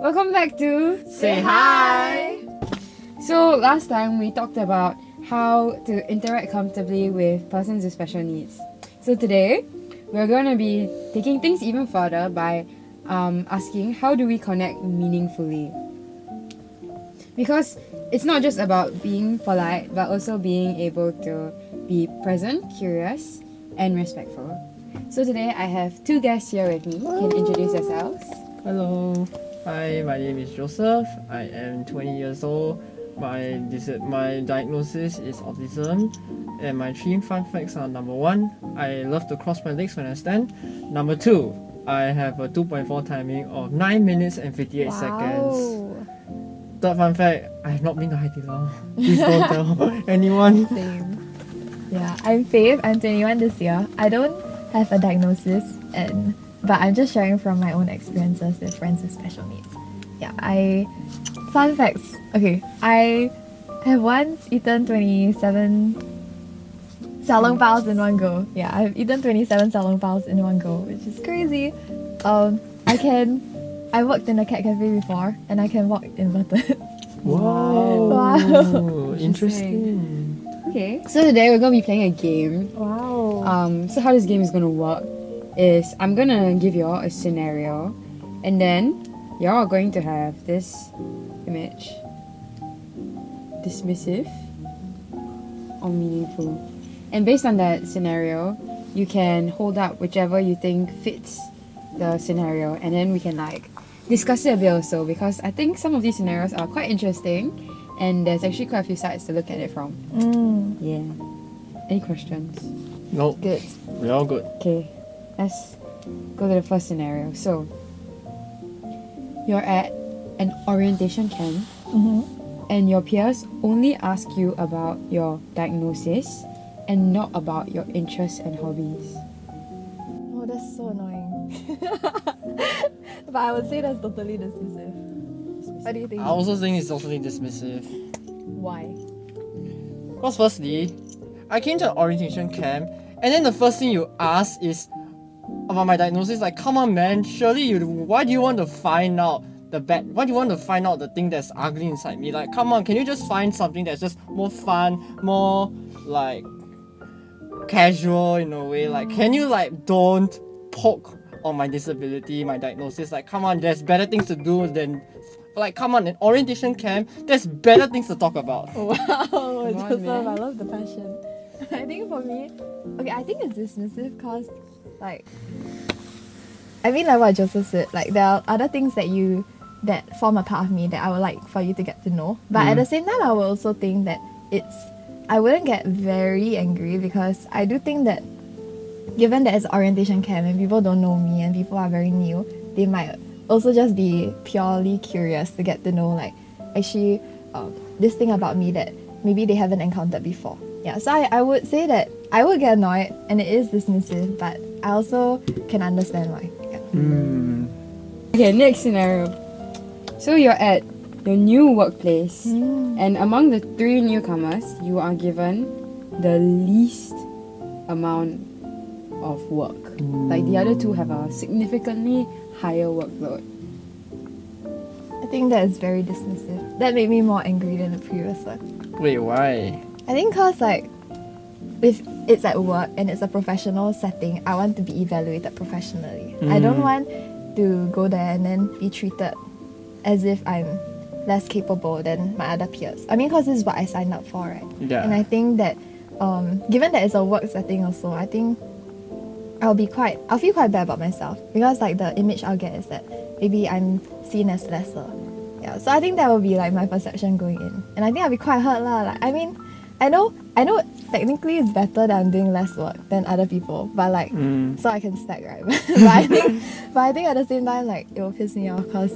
Welcome back to Say hi! So last time we talked about how to interact comfortably with persons with special needs. So today we're going to be taking things even further by asking how do we connect meaningfully? Because it's not just about being polite but also being able to be present, curious and respectful. So today I have two guests here with me. You can introduce yourselves. Hello. Hi, my name is Joseph. I am 20 years old. My diagnosis is autism. And my 3 fun facts are: number 1, I love to cross my legs when I stand. Number 2, I have a 2.4 timing of 9 minutes and 58 seconds. Third fun fact, I have not been to Haidilao. Please don't tell anyone. Same. Yeah, I'm Faith. I'm 21 this year. I don't have a diagnosis, but I'm just sharing from my own experiences with friends with special needs. Yeah, fun facts. Okay, I have once eaten 27 xiaolong baos in one go. Yeah, I've eaten 27 xiaolong baos in one go, which is crazy. I worked in a cat cafe before, and I can walk inverted. Wow. Interesting. Okay, so today we're going to be playing a game. Wow. So how this game is going to work is I'm going to give y'all a scenario and then y'all are going to have this image, dismissive or meaningful. And based on that scenario, you can hold up whichever you think fits the scenario, and then we can discuss it a bit also, because I think some of these scenarios are quite interesting and there's actually quite a few sides to look at it from. Yeah. Any questions? Nope. Good. We're all good. Okay, let's go to the first scenario. So, you're at an orientation camp and your peers only ask you about your diagnosis and not about your interests and hobbies. Oh, that's so annoying. But I would say that's totally dismissive. What do you think? I also think it's totally dismissive. Why? Because firstly, I came to an orientation camp, and then the first thing you ask is about my diagnosis. Like, come on, man, surely why do you want to find out why do you want to find out the thing that's ugly inside me? Like, come on, can you just find something that's just more fun, more casual in a way? Like, can you don't poke on my disability, my diagnosis? Like, come on, there's better things to do than come on, in orientation camp, there's better things to talk about. Wow, Joseph, man. I love the passion. I think for me, I think it's dismissive because, like what Joseph said, there are other things that form a part of me that I would like for you to get to know. But at the same time, I would also think that I wouldn't get very angry, because I do think that given that it's orientation camp and people don't know me and people are very new, they might also just be purely curious to get to know this thing about me that maybe they haven't encountered before. Yeah, so I would say that I would get annoyed and it is dismissive, but I also can understand why. Yeah. Okay, next scenario. So you're at your new workplace and among the 3 newcomers, you are given the least amount of work. Like the other 2 have a significantly higher workload. I think that is very dismissive. That made me more angry than the previous one. Wait, why? I think because if it's at work and it's a professional setting, I want to be evaluated professionally. I don't want to go there and then be treated as if I'm less capable than my other peers. I mean, because this is what I signed up for, right? Yeah. And I think that given that it's a work setting also, I think I'll feel quite bad about myself, because the image I'll get is that maybe I'm seen as lesser. Yeah, so I think that will be my perception going in, and I think I'll be quite hurt lah. I mean, I know technically it's better that I'm doing less work than other people, but so I can stack, right? but I think at the same time it will piss me off, because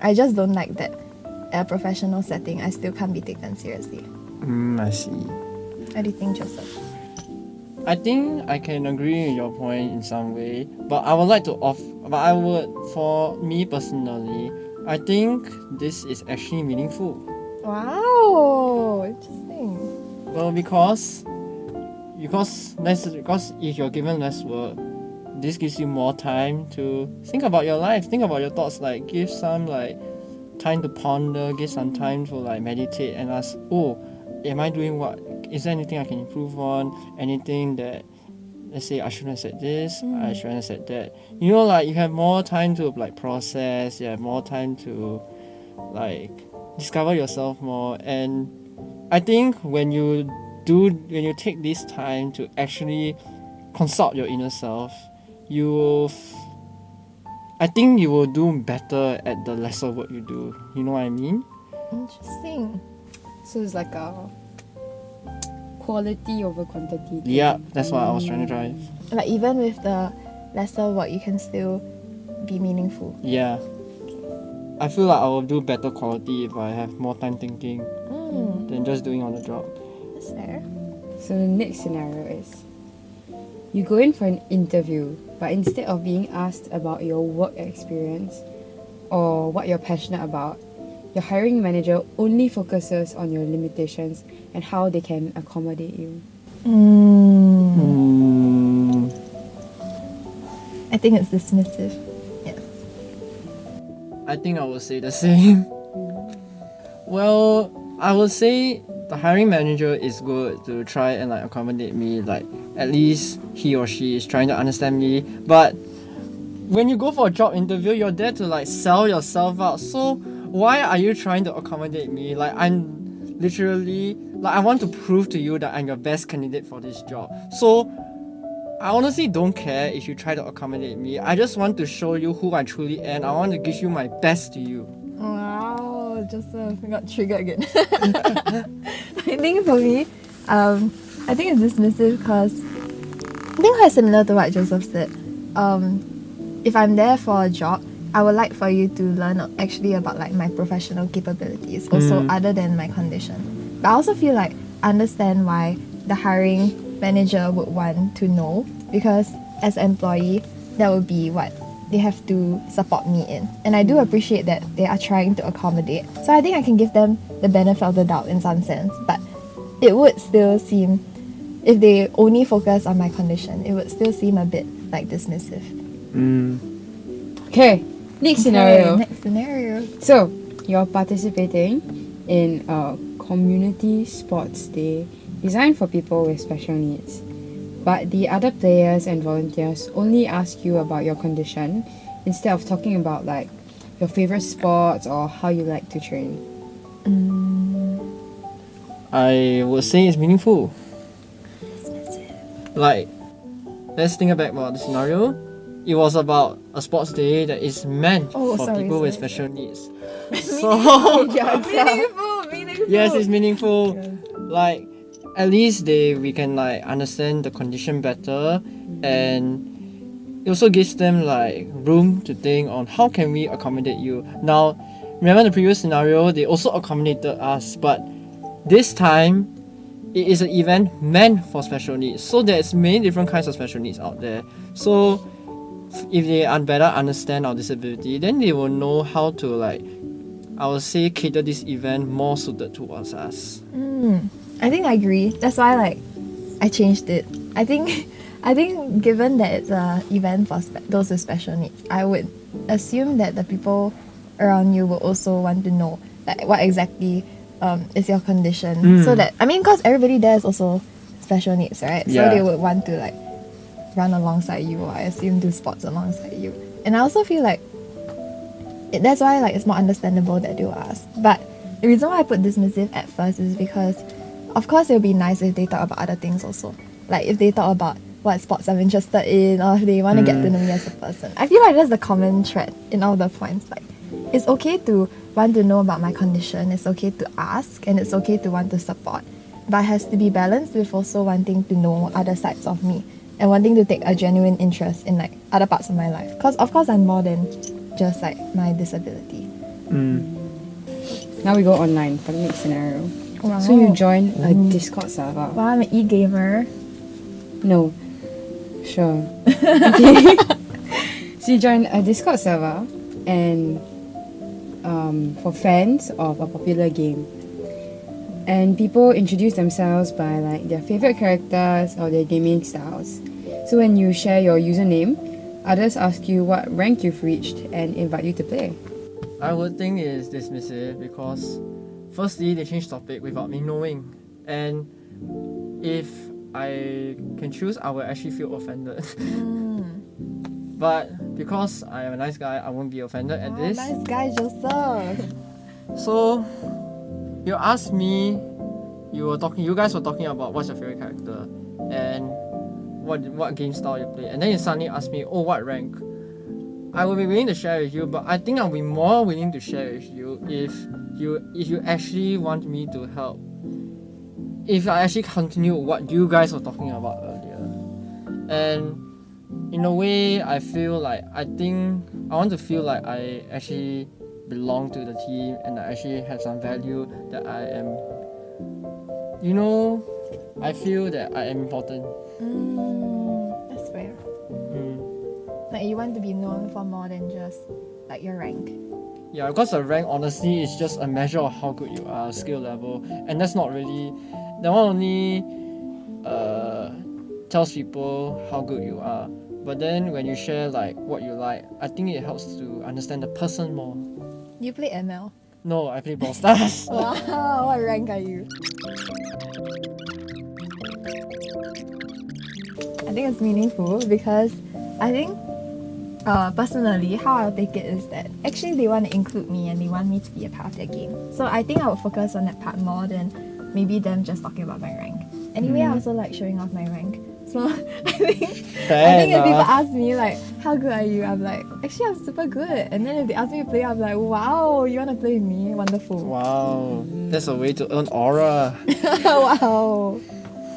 I just don't like that at a professional setting I still can't be taken seriously. I see. What do you think, Joseph? I think I can agree with your point in some way, but for me personally, I think this is actually meaningful. Wow, interesting. Well, because if you're given less work, this gives you more time to think about your life, think about your thoughts, like give some like time to ponder, give some time to like meditate and ask, oh, am I doing what? Is there anything I can improve on? Anything that, let's say, I shouldn't have said this, I shouldn't have said that. You know, like you have more time to like process, you have more time to like discover yourself more. And I think when you take this time to actually consult your inner self, I think you will do better at the lesser work you do. You know what I mean? Interesting. So it's like a quality over quantity. Yeah, that's what I was trying to drive. Like even with the lesser work, you can still be meaningful. Yeah. I feel like I will do better quality if I have more time thinking than just doing on the job. That's fair. So the next scenario is you go in for an interview, but instead of being asked about your work experience or what you're passionate about, your hiring manager only focuses on your limitations and how they can accommodate you. I think it's dismissive. Yes. I think I will say the same. Well, I would say the hiring manager is good to try and like accommodate me, like at least he or she is trying to understand me. But when you go for a job interview, you're there to like sell yourself out. So why are you trying to accommodate me? Like I'm literally like I want to prove to you that I'm your best candidate for this job. So I honestly don't care if you try to accommodate me. I just want to show you who I truly am. I want to give you my best to you. Wow, Joseph, I got triggered again. I think for me, I think it's dismissive because I think quite similar to what Joseph said. If I'm there for a job, I would like for you to learn actually about like my professional capabilities, also other than my condition. But I also feel like I understand why the hiring manager would want to know, because as an employee, that would be what they have to support me in. And I do appreciate that they are trying to accommodate. So I think I can give them the benefit of the doubt in some sense. But it would still seem, if they only focus on my condition, it would still seem a bit like dismissive. Okay, next scenario. Next scenario. So, you're participating in a community sports day designed for people with special needs. But the other players and volunteers only ask you about your condition instead of talking about like your favorite sports or how you like to train. I would say it's meaningful. Like, let's think back about the scenario. It was about a sports day that is meant for people with special needs. So Meaningful. yes, it's meaningful. Like at least we can like understand the condition better, and it also gives them like room to think on how can we accommodate you. Now, remember the previous scenario, they also accommodated us, but this time it is an event meant for special needs. So there's many different kinds of special needs out there. So if they better understand our disability, then they will know how to like, I would say, cater this event more suited towards us. I think I agree. That's why like I changed it. I think given that it's an event for those with special needs, I would assume that the people around you will also want to know like what exactly is your condition. So that, I mean, because everybody there is also special needs, right? So they would want to like run alongside you, or I assume do sports alongside you. And I also feel like that's why like it's more understandable that they will ask. But the reason why I put dismissive at first is because of course it would be nice if they talk about other things also. Like if they talk about what sports I'm interested in, or if they want to get to know me as a person. I feel like that's the common thread in all the points. Like it's okay to want to know about my condition, it's okay to ask, and it's okay to want to support. But it has to be balanced with also wanting to know other sides of me and wanting to take a genuine interest in like other parts of my life. Because of course I'm more than just like my disability. Now we go online for the next scenario. Wow. So you join a Discord server. Wow, I'm an e-gamer. No. Sure. Okay. So you join a Discord server and for fans of a popular game. And people introduce themselves by like their favorite characters or their gaming styles. So when you share your username, Others ask you what rank you've reached and invite you to play. I would think it's dismissive because firstly they change topic without me knowing, and if I can choose I will actually feel offended. But because I am a nice guy, I won't be offended at this. Nice guy, Joseph. So you asked me, you guys were talking about what's your favorite character and what game style you play, and then you suddenly ask me, oh, what rank? I will be willing to share with you, but I think I'll be more willing to share with you if you actually want me to help. If I actually continue what you guys were talking about earlier. And in a way, I want to feel like I actually belong to the team and I actually have some value, that I am, I feel that I am important. That's fair. Like you want to be known for more than just like your rank. Yeah, because the rank honestly is just a measure of how good you are, skill level, and that's not really, that one only tells people how good you are. But then when you share like what you like, I think it helps to understand the person more. You play ML? No, I play Brawl Stars. Wow, what rank are you? I think it's meaningful because I think personally how I'll take it is that actually they want to include me and they want me to be a part of their game. So I think I would focus on that part more than maybe them just talking about my rank. Anyway, I also like showing off my rank. So I think if people ask me like, how good are you? I'm like, actually I'm super good. And then if they ask me to play, I'm like, wow, you want to play with me? Wonderful. Wow, that's a way to earn aura. Wow.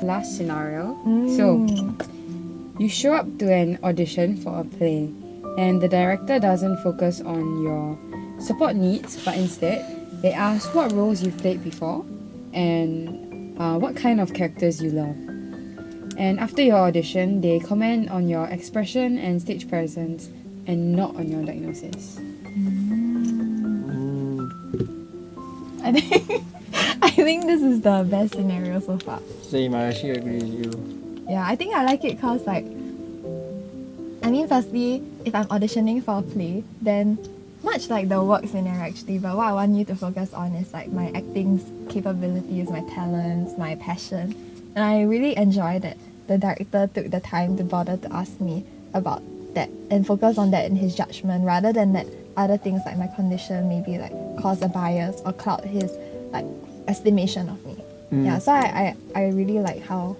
Last scenario. So, you show up to an audition for a play, and the director doesn't focus on your support needs, but instead they ask what roles you've played before and what kind of characters you love. And after your audition, they comment on your expression and stage presence and not on your diagnosis. I think this is the best scenario so far. Same, I actually agree with you. Yeah, I think I like it because firstly, if I'm auditioning for a play, then much like the work scenario actually, but what I want you to focus on is like my acting capabilities, my talents, my passion. And I really enjoy that the director took the time to bother to ask me about that and focus on that in his judgment rather than that other things like my condition maybe like cause a bias or cloud his like estimation of me. Yeah, so I really like how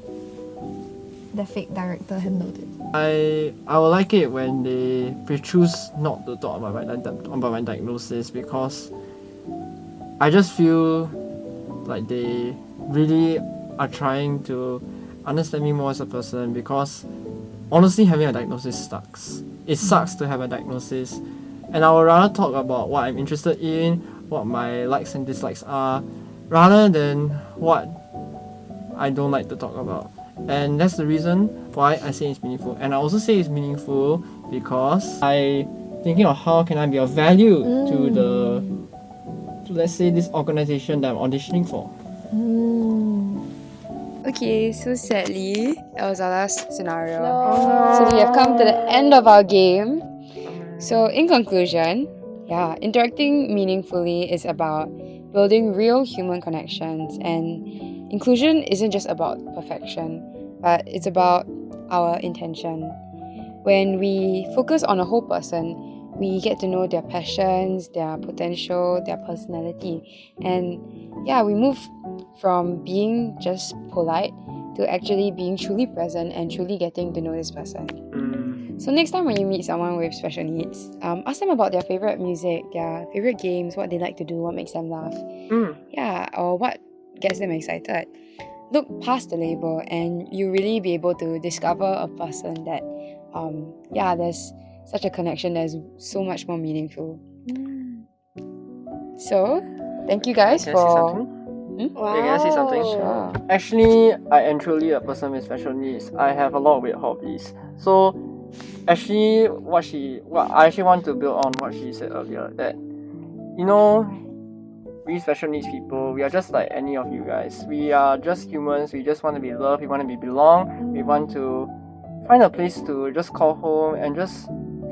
the fake director handled it. I would like it when they choose not to talk about my diagnosis, because I just feel like they really are trying to understand me more as a person, because honestly having a diagnosis sucks. It sucks to have a diagnosis, and I would rather talk about what I'm interested in, what my likes and dislikes are, rather than what I don't like to talk about. And that's the reason why I say it's meaningful. And I also say it's meaningful because I thinking of how can I be of value to let's say this organization that I'm auditioning for. Okay, so sadly, that was our last scenario. So we have come to the end of our game. So in conclusion, interacting meaningfully is about building real human connections, and inclusion isn't just about perfection, but it's about our intention. When we focus on a whole person, we get to know their passions, their potential, their personality, and we move from being just polite to actually being truly present and truly getting to know this person. So next time when you meet someone with special needs, ask them about their favorite music, their favorite games, what they like to do, what makes them laugh, or what gets them excited. Look past the label and you really be able to discover a person that there's such a connection that's so much more meaningful. So thank you guys for... Wow. Can I say something? Sure. Actually, I am truly a person with special needs. I have a lot of weird hobbies. So actually what I actually want to build on what she said earlier, that we special needs people, we are just like any of you guys. We are just humans. We just want to be loved, we want to be belong, we want to find a place to just call home and just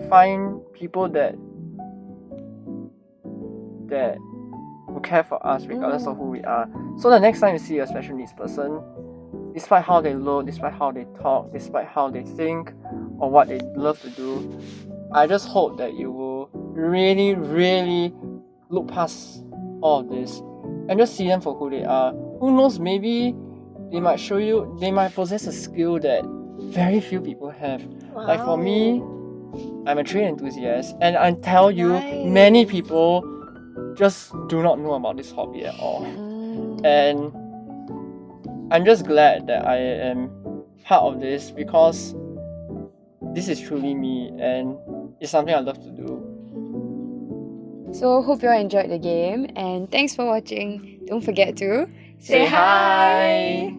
find people that who care for us regardless of who we are. So the next time you see a special needs person, despite how they look, despite how they talk, despite how they think, or what they love to do, I just hope that you will really, really look past all of this and just see them for who they are. Who knows, maybe they might possess a skill that very few people have. Wow. Like for me, I'm a train enthusiast, and I tell you, Nice. many people just do not know about this hobby at all. And I'm just glad that I am part of this, because this is truly me and it's something I love to do. So hope you all enjoyed the game, and thanks for watching. Don't forget to Say hi!